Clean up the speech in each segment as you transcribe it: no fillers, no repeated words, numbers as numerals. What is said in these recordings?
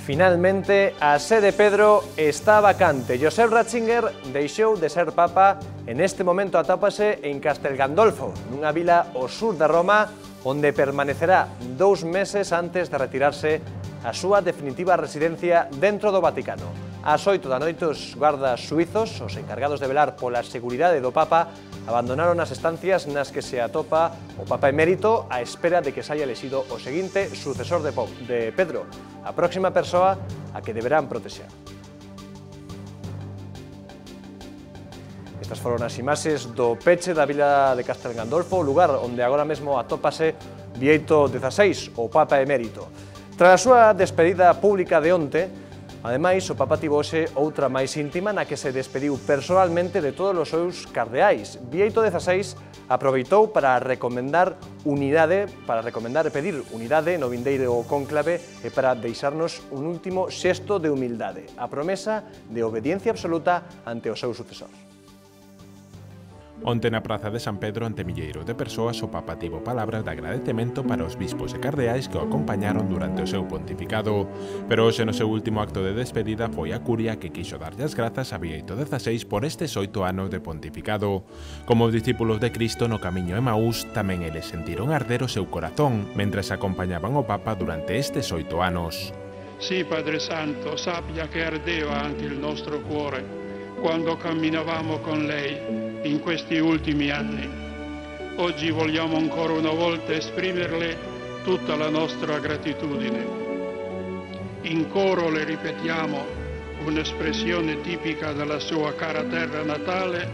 Finalmente, a sé de Pedro está vacante. Josep Ratzinger deixou de ser papa, en este momento atópase en Castel Gandolfo, nunha vila ao sur de Roma, onde permanecerá 2 meses antes de retirarse a súa definitiva residencia dentro do Vaticano. Ás 8 da noite, os guardas suizos, os encargados de velar pola seguridade do Papa, abandonaron as estancias nas que se atopa o Papa emérito á espera de que se haya elexido o seguinte sucesor de Pedro, a próxima persoa a que deberán protexer. Estas foron as imaxes do peche da vila de Castel Gandolfo, o lugar onde agora mesmo atópase Bieito XVI, o Papa emérito. Tras a súa despedida pública de onte, ademais, o Papa tivo hoxe outra máis íntima na que se despediu personalmente de todos os seus cardeais. Bieito XVI aproveitou para recomendar unidade, e pedir unidade no vindeiro cónclave e para deixarnos un último xesto de humildade, a promesa de obediencia absoluta ante o seu sucesor. Onte na Praza de San Pedro, ante milleiros de persoas, o Papa tivo palabras de agradecemento para os bispos e cardeais que o acompañaron durante o seu pontificado, pero hoxe no seu último acto de despedida foi a curia que quixo darlle as grazas a Bieito XVI por estes 8 anos de pontificado. Como os discípulos de Cristo no camiño a Emaús, tamén eles sentiron arder o seu corazón mentres acompañaban o Papa durante estes 8 anos. Sì, Padre Santo, sappia che ardeva anche il nostro cuore quando camminavamo con lei in questi ultimi anni. Oggi vogliamo ancora una volta esprimerle tutta la nostra gratitudine. In coro le ripetiamo un'espressione tipica della sua cara terra natale,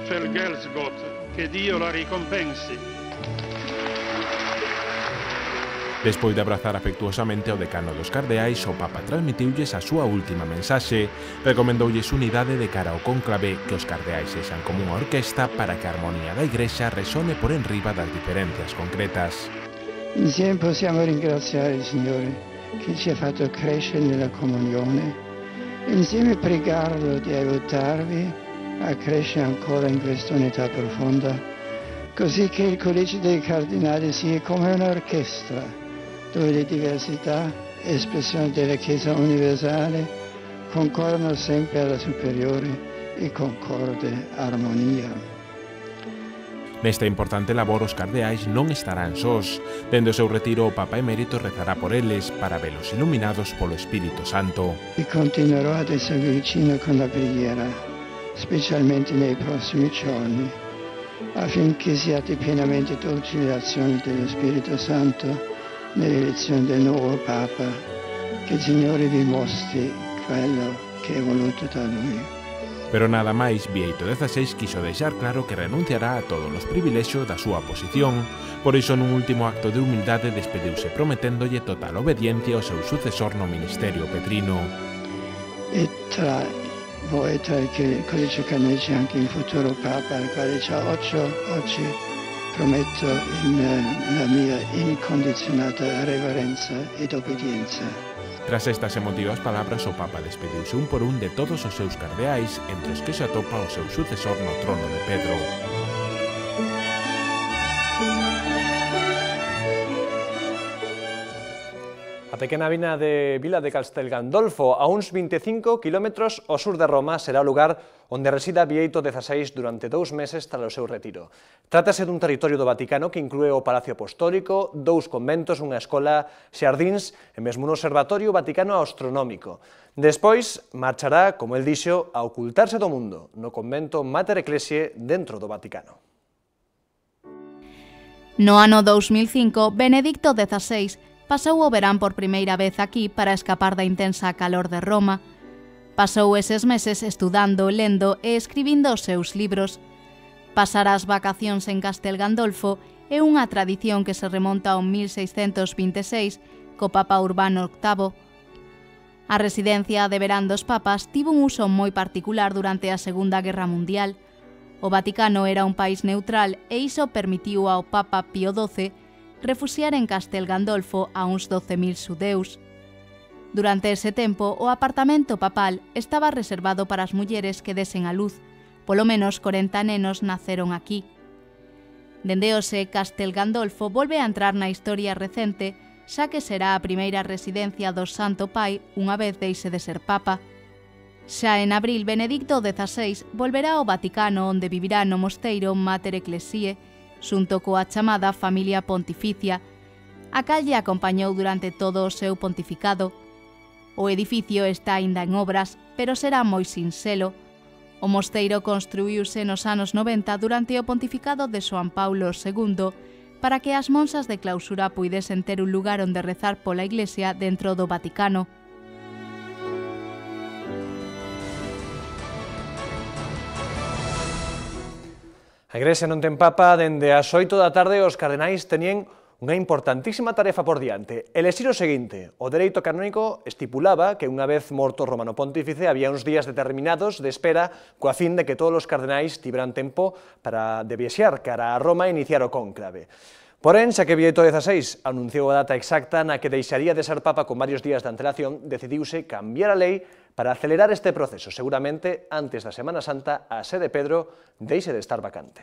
Vergelt's Gott, che Dio la ricompensi. Despois de abrazar afectuosamente ao decano dos cardeais, o Papa transmitiulles a súa última mensaxe, recomendoulles unidade de cara ao cónclave, que os cardeais sexan como unha orquesta para que a armonía da Igrexa resone por enriba das diferencias concretas. Insieme possiamo ringraziare il Signore che ci ha fatto crescere nella comunione, insieme pregarlo di aiutarvi a crescere ancora in questa unità profonda, così che il Collegio dei Cardinali sia come un'orchestra dove le diversità, espressione della Chiesa universale, concordano sempre alla superiore e concorde armonia. Nesta importante labor, os cardeais non estarán sós. Dende o seu retiro, o Papa emérito rezará por eles para velos iluminados polo Espírito Santo. E continuerò ad essere vicino con la preghiera, specialmente nei prossimi giorni, affinché siate pienamente dolci le azioni dello Spirito Santo nell'elezione del nuovo Papa, che il Signore vi mostri quello che è voluto da Lui. Pero nada máis, Bieito XVI quiso deixar claro que renunciará a todos os privilexios da súa posición, por iso nun último acto de humildade despediuse prometéndolle total obediencia ao seu sucesor no ministerio petrino. E tra voi, tra il Collegio Canonico, c'è anche il futuro Papa, al quale oggi prometto la mia incondizionata reverenza ed obbedienza. Tras estas emotivas palabras, o Papa despediuse un por un de todos os seus cardeais, entre os que se atopa o seu sucesor no trono de Pedro. A pequena vila de Castel Gandolfo, a uns 25 kilómetros ao sur de Roma, será o lugar onde resida Bieito XVI durante 2 meses tras o seu retiro. Trátase dun territorio do Vaticano que inclúe o Palacio Apostólico, 2 conventos, unha escola, xardíns e mesmo un observatorio vaticano astronómico. Despois, marchará, como el dixo, a ocultarse do mundo no convento Mater Ecclesiae dentro do Vaticano. No ano 2005, Benedicto XVI pasou o verán por primeira vez aquí para escapar da intensa calor de Roma. Pasou eses meses estudando, lendo e escribindo os seus libros. Pasar as vacacións en Castel Gandolfo é unha tradición que se remonta ao 1626 co Papa Urbano VIII. A residencia de verán dos papas tivo un uso moi particular durante a Segunda Guerra Mundial. O Vaticano era un país neutral e iso permitiu ao Papa Pío XII refuxiar en Castel Gandolfo a uns 12.000 xudeus. Durante ese tempo, o apartamento papal estaba reservado para as mulleres que desen a luz. Polo menos 40 nenos naceron aquí. Dende hoxe, Castel Gandolfo volve a entrar na historia recente xa que será a primeira residencia do Santo Pai unha vez deixe de ser Papa. Xa en abril, Benedicto XVI volverá ao Vaticano, onde vivirá no mosteiro Mater Ecclesiae, xunto coa chamada familia pontificia, a cal lle acompañou durante todo o seu pontificado. O edificio está aínda en obras, pero será moi sinxelo. O mosteiro construíuse nos anos 90 durante o pontificado de Xoán Paulo II para que as monsas de clausura puidesen ter un lugar onde rezar pola Iglesia dentro do Vaticano. A Igrexa non ten papa, dende as 8 da tarde os cardenais tenían unha importantísima tarefa por diante. Elexir o seguinte: o dereito canónico estipulaba que unha vez morto o Romano Pontífice había uns días determinados de espera coa fin de que todos os cardenais tiveran tempo para de viaxar cara a Roma e iniciar o cónclave. Porén, xa que Bieito XVI anunciou a data exacta na que deixaría de ser papa con varios días de antelación, decidiuse cambiar a lei para acelerar este proceso. Seguramente, antes da Semana Santa, a sé de Pedro deixe de estar vacante.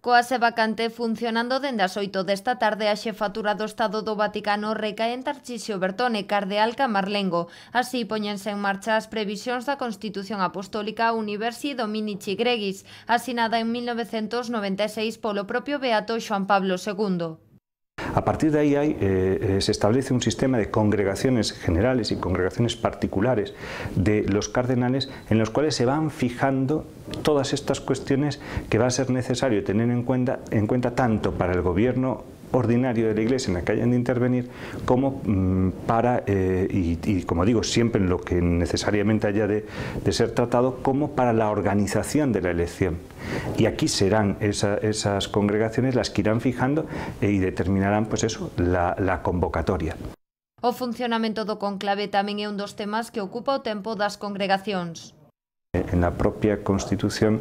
Coa sé vacante funcionando dende as 8 desta tarde, a xefatura do Estado do Vaticano recae en Tarcísio Bertone, cardeal Camarlengo. Así poñense en marcha as previsións da Constitución Apostólica Universi Dominici Gregis, asinada en 1996 polo propio beato Xoán Pablo II. A partir de ahí se establece un sistema de congregaciones generales y congregaciones particulares de los cardenales en los cuales se van fijando todas estas cuestiones que va a ser necesario tener en cuenta tanto para el gobierno ordinario de la Iglesia en la que hayan de intervenir, como para, y como digo, siempre en lo que necesariamente haya de ser tratado, como para la organización de la elección. Y aquí serán esas congregaciones las que irán fijando y determinarán, pues eso, la convocatoria. O funcionamento do conclave tamén é un dos temas que ocupa o tempo das congregacións. En la propia Constitución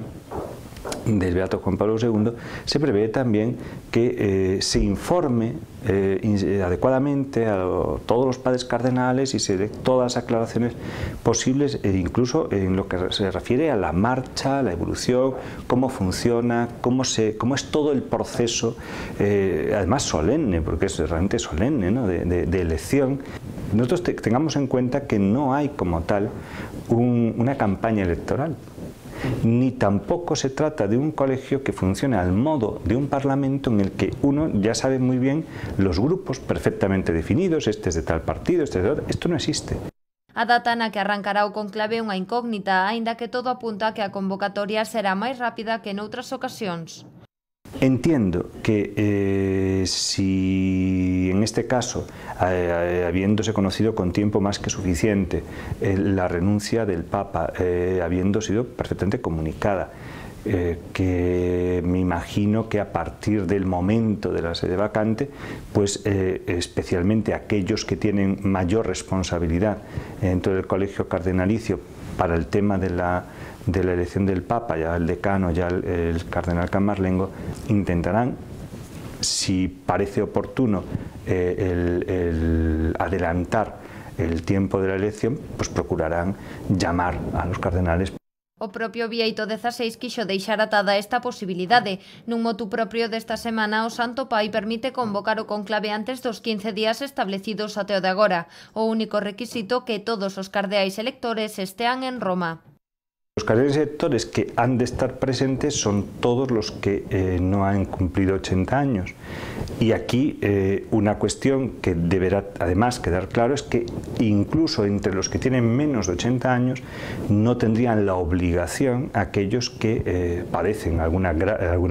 del Beato Juan Pablo II se prevé también que se informe adecuadamente a todos los padres cardenales y se dé todas las aclaraciones posibles, incluso en lo que se refiere a la marcha, la evolución, cómo funciona, cómo es todo el proceso, además solemne, porque es realmente solemne, ¿no?, de elección. Nosotros tengamos en cuenta que no hay como tal una campaña electoral, ni tampoco se trata de un colegio que funcione al modo de un parlamento en el que uno ya sabe muy bien los grupos perfectamente definidos, este es de tal partido, este es de otro. Esto no existe. A data na que arrancará o conclave é unha incógnita, aínda que todo apunta a que a convocatoria será máis rápida que noutras ocasións. Entiendo que si en este caso, habiéndose conocido con tiempo más que suficiente la renuncia del Papa, habiendo sido perfectamente comunicada, que me imagino que a partir del momento de la sede vacante, pues especialmente aquellos que tienen mayor responsabilidad dentro del colegio cardenalicio para el tema de la elección del Papa, ya el decano, ya el cardenal Camarlengo, intentarán, si parece oportuno, el adelantar el tiempo de la elección, pues procurarán llamar a los cardenales. O propio Bieito XVI quixo deixar atada esta posibilidade. Nun motu propio desta semana, o Santo Pai permite convocar o conclave antes dos 15 días establecidos até o de agora. O único requisito que todos os cardeais electores estean en Roma. Los cardenales electores que han de estar presentes son todos los que no han cumplido 80 años. Y aquí una cuestión que deberá además quedar claro es que incluso entre los que tienen menos de 80 años no tendrían la obligación aquellos que padecen alguna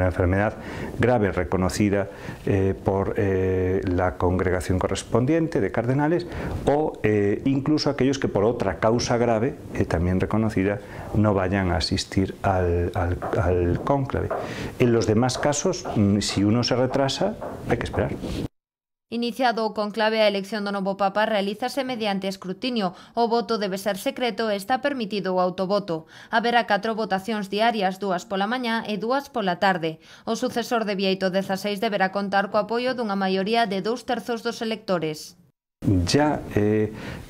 enfermedad grave reconocida por la congregación correspondiente de cardenales, o incluso aquellos que por otra causa grave también reconocida no vayan a asistir al cónclave. En los demás casos, si uno se retrasa, hay que esperar. Iniciado o conclave, a elección do novo Papa realízase mediante escrutinio. O voto debe ser secreto e está permitido o autovoto. Haberá 4 votacións diarias, 2 pola mañá e 2 pola tarde. O sucesor de Bieito XVI deberá contar co apoio dunha maioría de 2/3 dos electores. Ya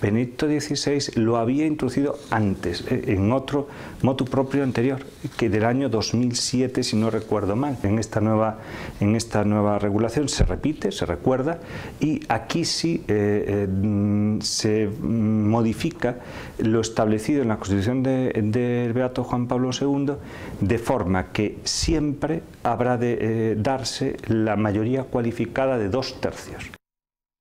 Benedicto XVI lo había introducido antes, en otro motu proprio anterior, que del año 2007, si no recuerdo mal. En esta nueva regulación se repite, se recuerda, y aquí sí se modifica lo establecido en la Constitución del Beato Juan Pablo II, de forma que siempre habrá de darse la mayoría cualificada de 2/3.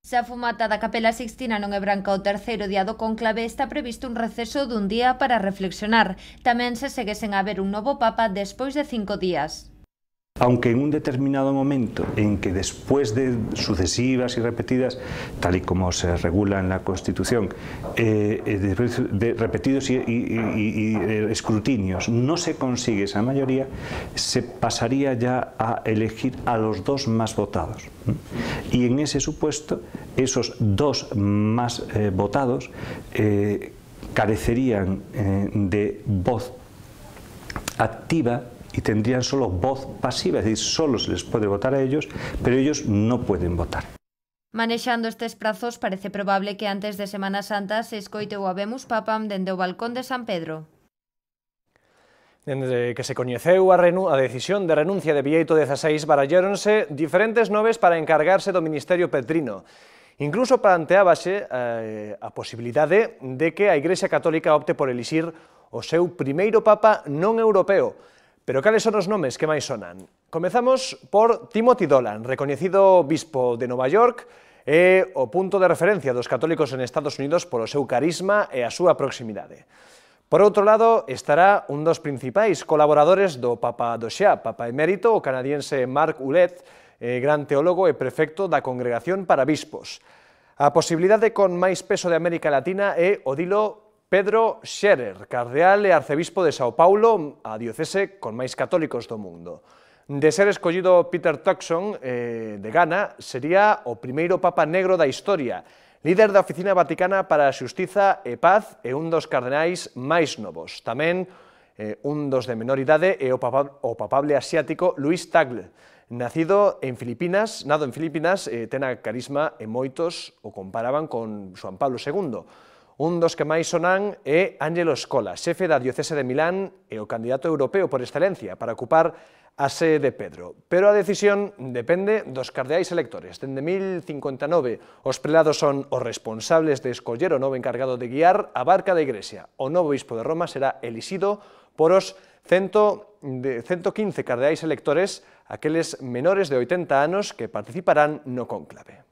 Se a fumata da Capela Sixtina non é branca o terceiro día do conclave, está previsto un receso dun día para reflexionar. Tamén se segue sen haber un novo papa despois de 5 días. Aunque en un determinado momento en que después de sucesivas y repetidas, tal y como se regula en la Constitución, de repetidos y escrutinios, no se consigue esa mayoría, se pasaría ya a elegir a los 2 más votados. Y en ese supuesto, esos 2 más votados carecerían de voz activa y tendrían solo voz pasiva, es decir, solo se les puede votar a ellos, pero ellos no pueden votar. Manexando estes prazos, parece probable que antes de Semana Santa se escoite o Habemus Papam dende o balcón de San Pedro. Dende que se coñeceu a decisión de renuncia de Bieito XVI, baralláronse diferentes noves para encargarse do Ministerio Petrino. Incluso planteábase a posibilidade de que a Igrexa Católica opte por elixir o seu primeiro papa non europeo. Pero cales son os nomes que máis sonan? Comezamos por Timothy Dolan, recoñecido bispo de Nova York, e o punto de referencia dos católicos en Estados Unidos polo seu carisma e a súa proximidade. Por outro lado, estará un dos principais colaboradores do Papa do xa, Papa emérito, o canadiense Mark Ouellet, gran teólogo e prefecto da Congregación para Bispos. A posibilidade con máis peso de América Latina é o dilo Pedro Scherer, cardeal e arcebispo de Sao Paulo, a diocese con máis católicos do mundo. De ser escollido Peter Turkson, de Ghana, sería o primeiro papa negro da historia, líder da Oficina Vaticana para a Xustiza e Paz e un dos cardenais máis novos. Tamén un dos de menor idade é o papable asiático Luis Tagle, nado en Filipinas, ten a carisma e moitos o comparaban con Juan Pablo II. Un dos que máis sonan é Angelo Scola, xefe da diocese de Milán e o candidato europeo por excelencia para ocupar a sede de Pedro. Pero a decisión depende dos cardeais electores. Dende 1059, os prelados son os responsables de escoller o novo encargado de guiar a barca da Igrexa. O novo bispo de Roma será elixido por os 115 cardeais electores, aqueles menores de 80 anos que participarán no cónclave.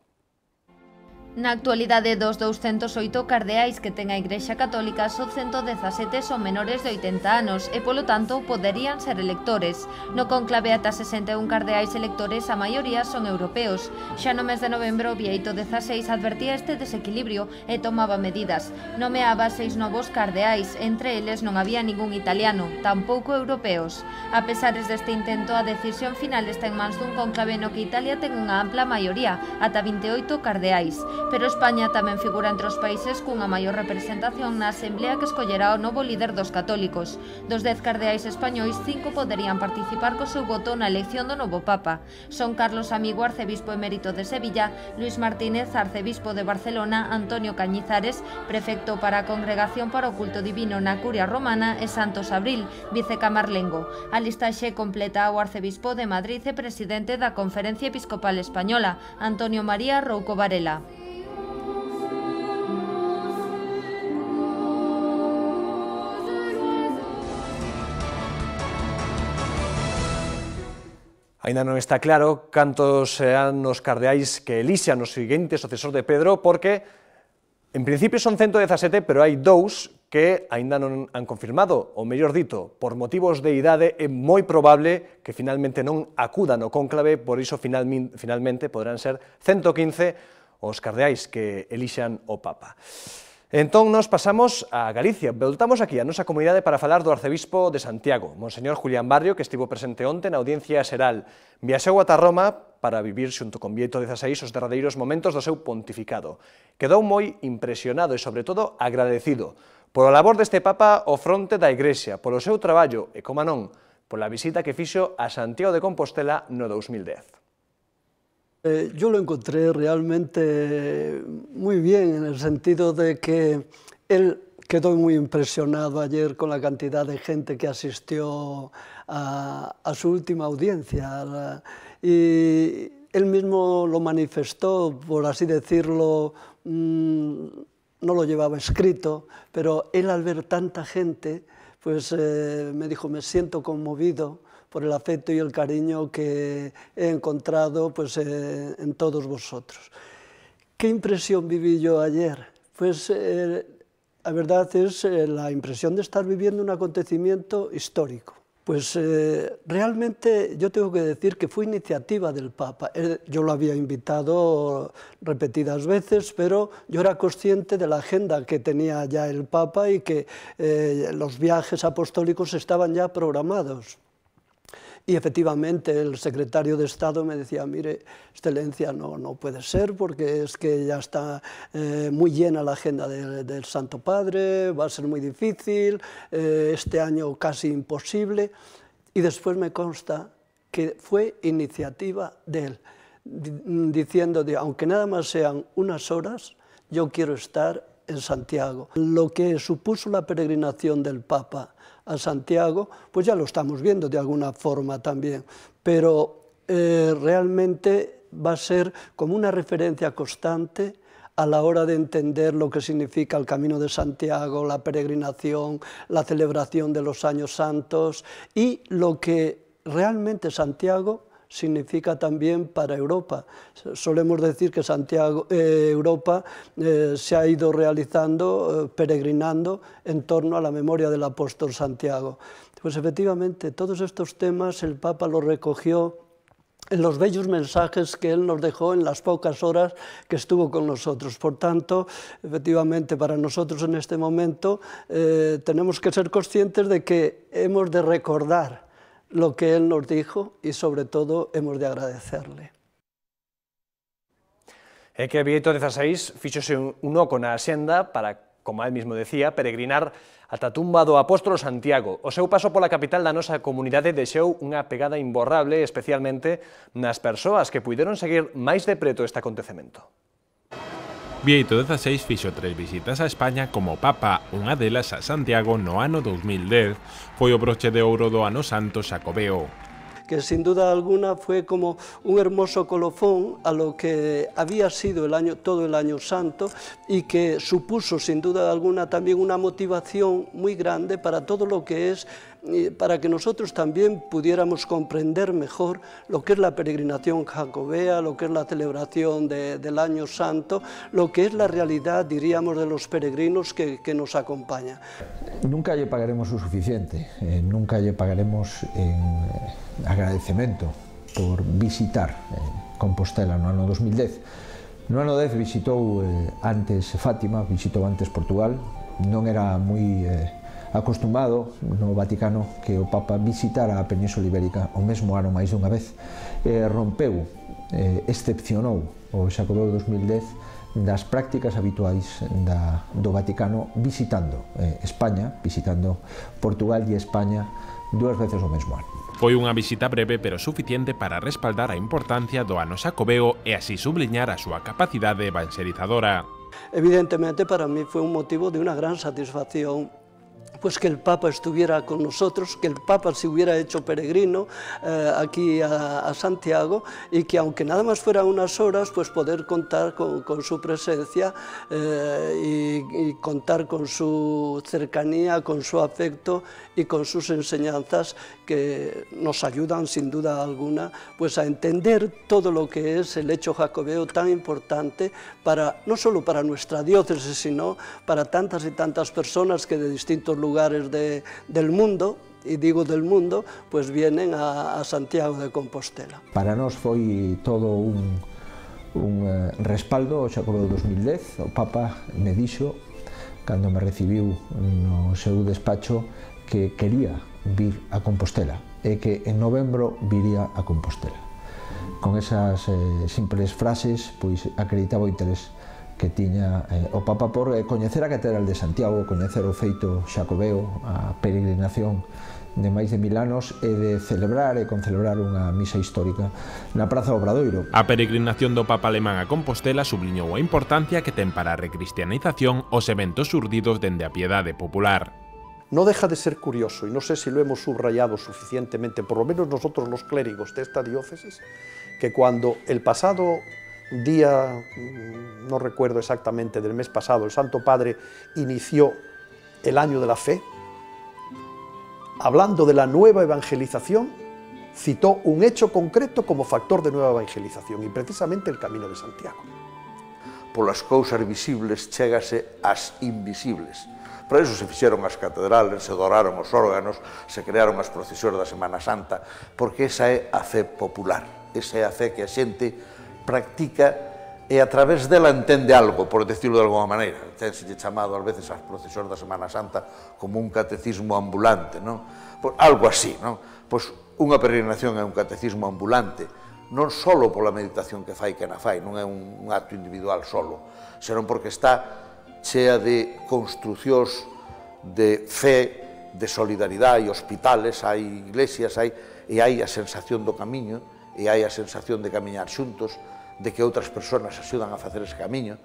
Na actualidade, dos 208 cardeais que ten a Igrexa Católica, só 117 son menores de 80 anos e, polo tanto, poderían ser electores. No conclave ata 61 cardeais electores, a maioría son europeos. Xa no mes de novembro, Bieito XVI advertía este desequilibrio e tomaba medidas. Nomeaba 6 novos cardeais, entre eles non había ningún italiano, tampouco europeos. A pesares deste intento, a decisión final está en mans dun conclave no que Italia ten unha ampla maioría, ata 28 cardeais. Pero España tamén figura entre os países cunha maior representación na asemblea que escollerá o novo líder dos católicos. Dos 10 cardeais españois, 5 poderían participar co seu voto na elección do novo papa. Son Carlos Amigo, arcebispo emérito de Sevilla, Luis Martínez, arcebispo de Barcelona, Antonio Cañizares, prefecto para a Congregación para o Culto Divino na Curia Romana, e Santos Abril, vicecamarlengo. A listaxe completa o arcebispo de Madrid e presidente da Conferencia Episcopal Española, Antonio María Rouco Varela. Ainda non está claro cantos serán os cardeais que elixan o seguinte sucesor de Pedro, porque en principio son 117, pero hai 2 que aínda non han confirmado, ou mellor dito, por motivos de idade é moi probable que finalmente non acudan ao cónclave, por iso finalmente poderán ser 115 os cardeais que elixan o Papa. Entón, nos pasamos a Galicia. Voltamos aquí a nosa comunidade para falar do arcebispo de Santiago, Monseñor Julián Barrio, que estivo presente onte na audiencia xeral. Viaxou ata Roma para vivir xunto con Bieito XVI os derradeiros momentos do seu pontificado. Quedou moi impresionado e, sobre todo, agradecido polo labor deste Papa ao fronte da Igrexa, polo seu traballo e, como non, pola visita que fixo a Santiago de Compostela no 2010. Yo lo encontré realmente muy bien, en el sentido de que él quedó muy impresionado ayer con la cantidad de gente que asistió a su última audiencia. Y él mismo lo manifestó, por así decirlo, no lo llevaba escrito, pero él al ver tanta gente, pues me dijo, me siento conmovido por el afecto y el cariño que he encontrado pues, en todos vosotros. ¿Qué impresión viví yo ayer? Pues la verdad es la impresión de estar viviendo un acontecimiento histórico. Pues realmente yo tengo que decir que fue iniciativa del Papa. Yo lo había invitado repetidas veces, pero yo era consciente de la agenda que tenía ya el Papa y que los viajes apostólicos estaban ya programados. Y efectivamente el secretario de Estado me decía, mire, excelencia, no puede ser porque es que ya está muy llena la agenda del Santo Padre, va a ser muy difícil, este año casi imposible. Y después me consta que fue iniciativa de él, diciendo, aunque nada más sean unas horas, yo quiero estar en Santiago. Lo que supuso la peregrinación del Papa a Santiago, pues ya lo estamos viendo de alguna forma también, pero realmente va a ser como una referencia constante a la hora de entender lo que significa el Camino de Santiago, la peregrinación, la celebración de los años santos y lo que realmente Santiago significa también para Europa. Solemos decir que Europa se ha ido realizando, peregrinando en torno a la memoria del apóstol Santiago. Pues efectivamente, todos estos temas el Papa los recogió en los bellos mensajes que él nos dejó en las pocas horas que estuvo con nosotros. Por tanto, efectivamente, para nosotros en este momento tenemos que ser conscientes de que hemos de recordar lo que él nos dijo y, sobre todo, hemos de agradecerle. É que Bieito XVI fíxose un oco na axenda para, como él mismo decía, peregrinar ata a tumba do apóstolo Santiago. O seu paso pola capital da nosa comunidade deixou unha pegada imborrable, especialmente nas persoas que puideron seguir máis de preto este acontecemento. Bieito XVI fixo 3 visitas a España como Papa, unha delas a Santiago no ano 2010, foi o broche de ouro do ano santo xacobeo. Que sin duda alguna fue como un hermoso colofón a lo que había sido todo el año santo y que supuso sin duda alguna también una motivación muy grande para todo lo que es, para que nosotros también pudiéramos comprender mejor lo que es la peregrinación jacobea, lo que es la celebración del año santo, lo que es la realidad, diríamos, de los peregrinos que nos acompañan. Nunca lle pagaremos o suficiente, nunca lle pagaremos en agradecemento por visitar Compostela no ano 2010. No ano 10 visitou antes Fátima, visitou antes Portugal, non era moi acostumado no Vaticano que o Papa visitara a Península Ibérica o mesmo ano máis dunha vez. Rompeu, excepcionou o Xacobeo 2010 das prácticas habituais do Vaticano visitando España, visitando Portugal e España 2 veces o mesmo ano. Foi unha visita breve pero suficiente para respaldar a importancia do ano xacobeo e así subliñar a súa capacidade evangelizadora. Evidentemente para mí fue un motivo de una gran satisfacción pues que el Papa estuviera con nosotros, que el Papa se hubiera hecho peregrino aquí a Santiago y que aunque nada más fuera unas horas, pues poder contar con su presencia y contar con su cercanía, con su afecto y con sus enseñanzas que nos ayudan sin duda alguna pues a entender todo lo que es el hecho jacobeo tan importante no solo para nuestra diócesis, sino para tantas y tantas personas que de distintos lugares del mundo, y digo del mundo, pues vienen a Santiago de Compostela. Para nós foi todo un respaldo ao Xacobeo 2010. O Papa me dixo, cando me recibiu no seu despacho, que quería vir a Compostela e que en novembro viría a Compostela. Con esas simples frases, pois acreditaba o interés que tiña o Papa por coñecer a Catedral de Santiago, coñecer o feito xacobeo, a peregrinación de máis de 1000 anos e de celebrar e concelebrar unha misa histórica na Praza do Obradoiro. A peregrinación do Papa alemán a Compostela subliñou a importancia que ten para a recristianización os eventos surdidos dende a piedade popular. No deja de ser curioso, y no sé si lo hemos subrayado suficientemente, por lo menos nosotros los clérigos de esta diócesis, que cuando el pasado día, no recuerdo exactamente, del mes pasado, el Santo Padre inició el año de la fe, hablando de la nueva evangelización, citó un hecho concreto como factor de nueva evangelización, y precisamente el Camino de Santiago. Polas cousas visibles chégase ás invisibles. Por eso se fixeron as catedrales, se doraron os órganos, se crearon as procesións da Semana Santa, porque esa é a fe popular, esa é a fe que a xente practica e a través dela entende algo, por decirlo de alguma maneira. Tense chamado ás veces as procesións da Semana Santa como un catecismo ambulante, non? Pois, algo así, non? Pois unha peregrinación é un catecismo ambulante, non só pola meditación que fai que na fai, non é un acto individual solo, senón porque está chea de construcións de fe, de solidaridade, hospitales, hai iglesias, e hai a sensación do camiño, e hai a sensación de camiñar xuntos, de que outras persoas axudan a facer ese camiño.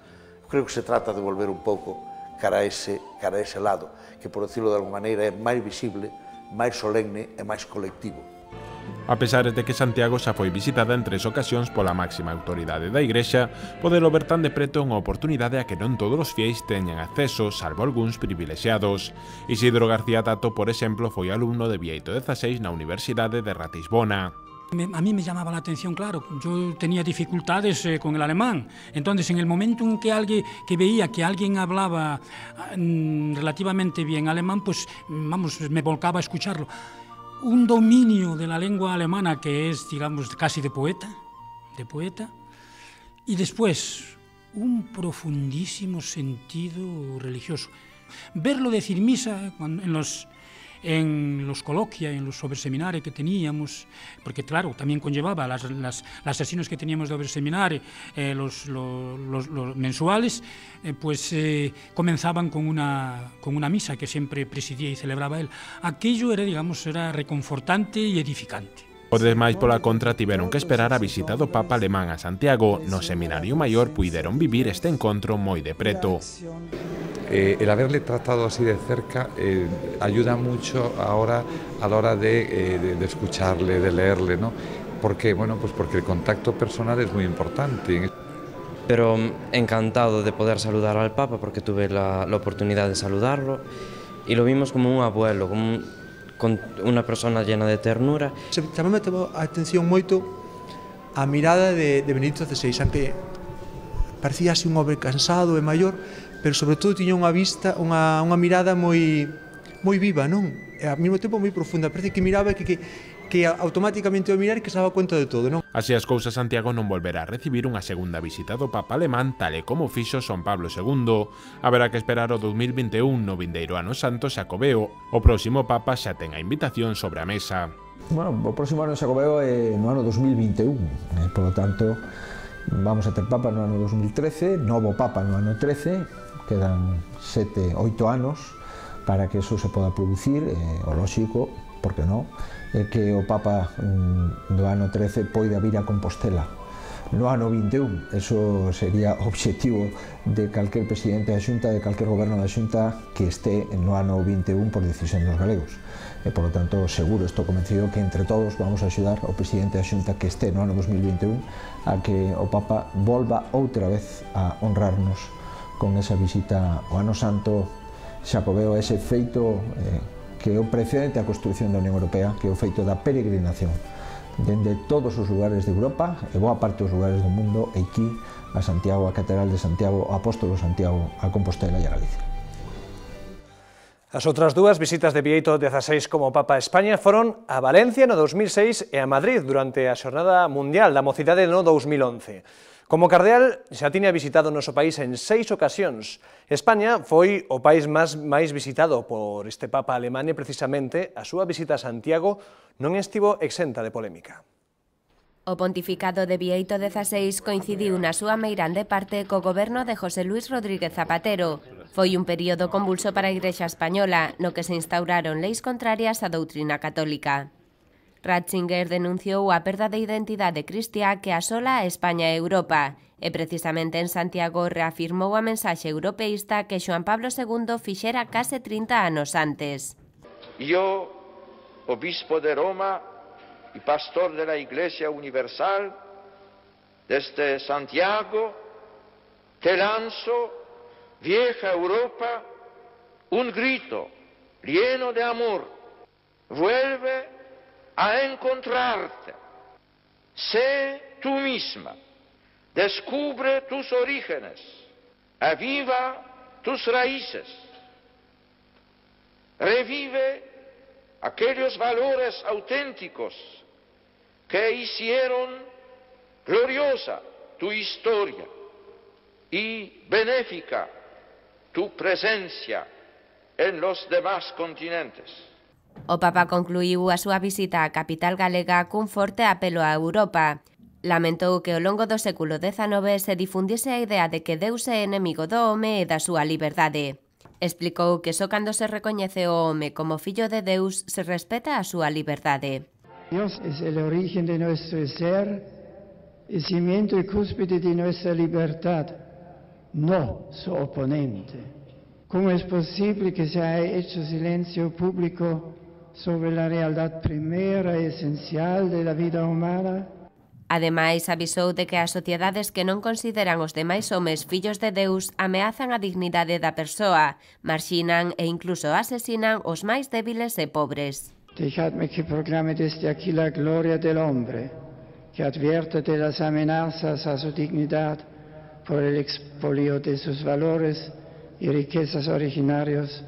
Creo que se trata de volver un pouco cara a ese lado, que, por decirlo de alguma maneira, é máis visible, máis solemne e máis colectivo. A pesar de que Santiago xa foi visitada en 3 ocasións pola máxima autoridade da Igrexa, podelo ver tan de preto é unha oportunidade a que non todos os fiéis teñan acceso, salvo algúns privilexiados. Isidro García Tato, por exemplo, foi alumno de Bieito XVI na Universidade de Ratisbona. A mí me llamaba la atención, claro, yo tenía dificultades con el alemán, entonces en el momento en que veía que alguien hablaba relativamente bien alemán, pues vamos, me volcaba a escucharlo. Un dominio de la lengua alemana que es, digamos, casi de poeta, y después un profundísimo sentido religioso. Verlo decir misa en los coloquia, en los overseminari que teníamos, porque claro, también conllevaba las sesiones que teníamos de overseminari, los mensuales, pues comenzaban con una misa que siempre presidía y celebraba él. Aquello era, digamos, era reconfortante y edificante. Os demais, pola contra, tiveron que esperar a visita do Papa alemán a Santiago. No Seminario Maior puideron vivir este encontro moi de preto. El haberle tratado así de cerca ayuda mucho ahora a la hora de escucharle, de leerle, ¿no? Porque, bueno, pues porque el contacto personal es muy importante. Pero encantado de poder saludar al Papa, porque tuve la oportunidad de saludarlo y lo vimos como un abuelo, con unha persona llena de ternura. Chamame a atención moito a mirada de Benedicto XVI, ante parecía así un hombre cansado e maior, pero sobre todo tiña unha vista, unha mirada moi viva, non? E ao mesmo tempo moi profunda, parece que miraba que automáticamente ao mirar que se daba conta de todo, non? Así as cousas, Santiago non volverá a recibir unha segunda visita do Papa alemán, tal e como fixo Son Pablo II. Haberá que esperar o 2021 no vindeiro ano santo Xacobeo. O próximo Papa xa ten a invitación sobre a mesa. Bueno, o próximo ano Xacobeo é no ano 2021, por lo tanto, vamos a ter Papa no ano 2013, novo Papa no ano 13, quedan 7, 8 anos para que eso se poda producir, o lóxico, por que non, que o Papa do ano 13 poida vir a Compostela no ano 21. Eso sería o obxectivo de calquer presidente da Xunta, de calquer goberno da Xunta que este no ano 21 por decisión dos galegos. E, por lo tanto, seguro, estou convencido que entre todos vamos a axudar ao presidente da Xunta que este no ano 2021 a que o Papa volva outra vez a honrarnos con esa visita ao ano santo Xacobeo, ese feito que é o precedente á construción da Unión Europea, que é o feito da peregrinación dende todos os lugares de Europa e boa parte dos lugares do mundo, e aquí a Santiago, a Catedral de Santiago, a Apóstolo Santiago, a Compostela e a Galicia. As outras dúas visitas de Bieito XVI como Papa a España foron a Valencia no 2006 e a Madrid durante a Xornada Mundial da Mocidade no 2011. Como cardeal xa tiña visitado o noso país en 6 ocasións. España foi o país máis visitado por este Papa alemán e precisamente a súa visita a Santiago non estivo exenta de polémica. O pontificado de Bieito XVI coincidiu na súa meirande parte co goberno de José Luis Rodríguez Zapatero. Foi un período convulso para a Igrexa española, no que se instauraron leis contrarias á doutrina católica. Ratzinger denunciou a perda de identidade cristiá que asola a España e Europa, e precisamente en Santiago reafirmou a mensaxe europeísta que Xoán Pablo II fixera case 30 anos antes. Yo, obispo de Roma y pastor de la Iglesia Universal, desde Santiago, te lanzo, vieja Europa, un grito lleno de amor. Vuelve a encontrarte. Sé tú misma. Descubre tus orígenes. Aviva tus raíces. Revive aquellos valores auténticos que hicieron gloriosa tu historia y benéfica tu presencia en los demás continentes. O Papa concluiu a súa visita á capital galega cun forte apelo a Europa. Lamentou que ao longo do século XIX se difundise a idea de que Deus é enemigo do home e da súa liberdade. Explicou que só cando se recoñece o home como fillo de Deus se respeta a súa liberdade. Dios es el origen de nuestro ser, el cimiento y cúspide de nuestra libertad, no su oponente. ¿Cómo es posible que se haya hecho silencio público sobre la realidad primera y esencial de la vida humana? Ademais, avisou de que as sociedades que non consideran os demais homes fillos de Deus ameazan a dignidade da persoa, marxinan e incluso asesinan os máis débiles e pobres. Dejadme que proclame desde aquí la gloria del hombre, que advierte de las amenazas a su dignidad por el expolio de sus valores y riquezas originarios,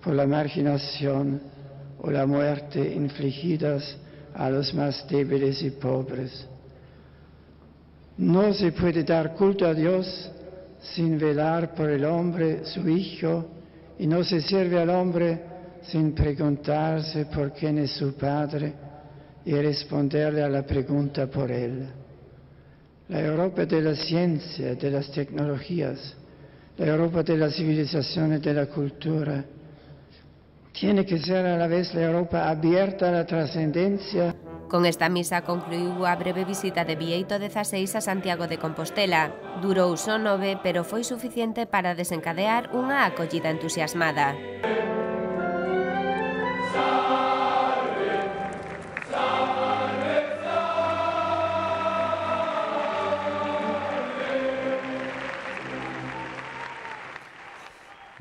por la marginación o la muerte infligidas a los más débiles y pobres. No se puede dar culto a Dios sin velar por el hombre, su hijo, y no se sirve al hombre sin preguntarse por quién es su padre y responderle a la pregunta por él. La Europa de la ciencia, de las tecnologías, la Europa de la civilización y de la cultura, tiene que ser a la vez la Europa abierta a la trascendencia. Con esta misa concluiu a breve visita de Bieito XVI a Santiago de Compostela. Durou só 9, pero foi suficiente para desencadear unha acollida entusiasmada.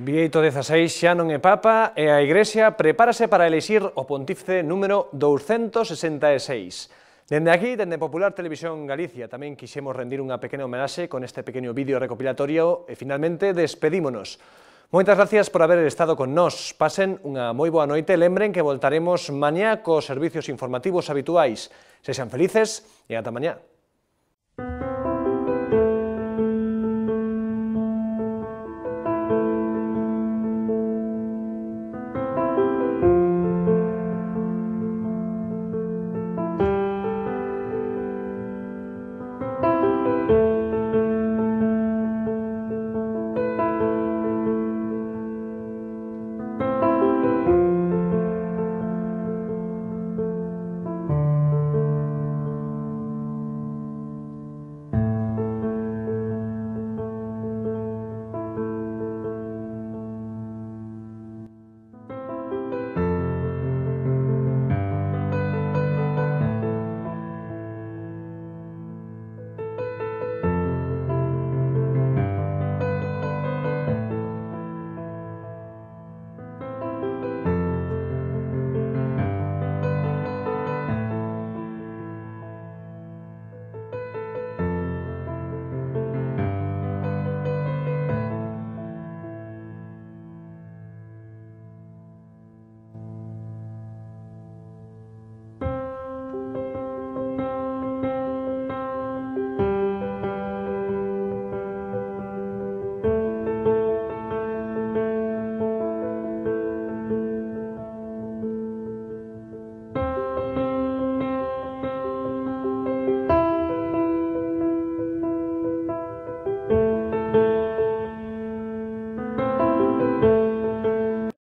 Bieito XVI xa non é Papa e a Igrexa prepárase para elixir o pontífice número 266. Dende aquí, dende Popular Televisión Galicia, tamén quixemos rendir unha pequena homenaxe con este pequeno vídeo recopilatorio e finalmente despedímonos. Moitas gracias por haber estado con nós. Pasen unha moi boa noite. Lembren que voltaremos mañá cos servicios informativos habituais. Sexan felices e ata mañá.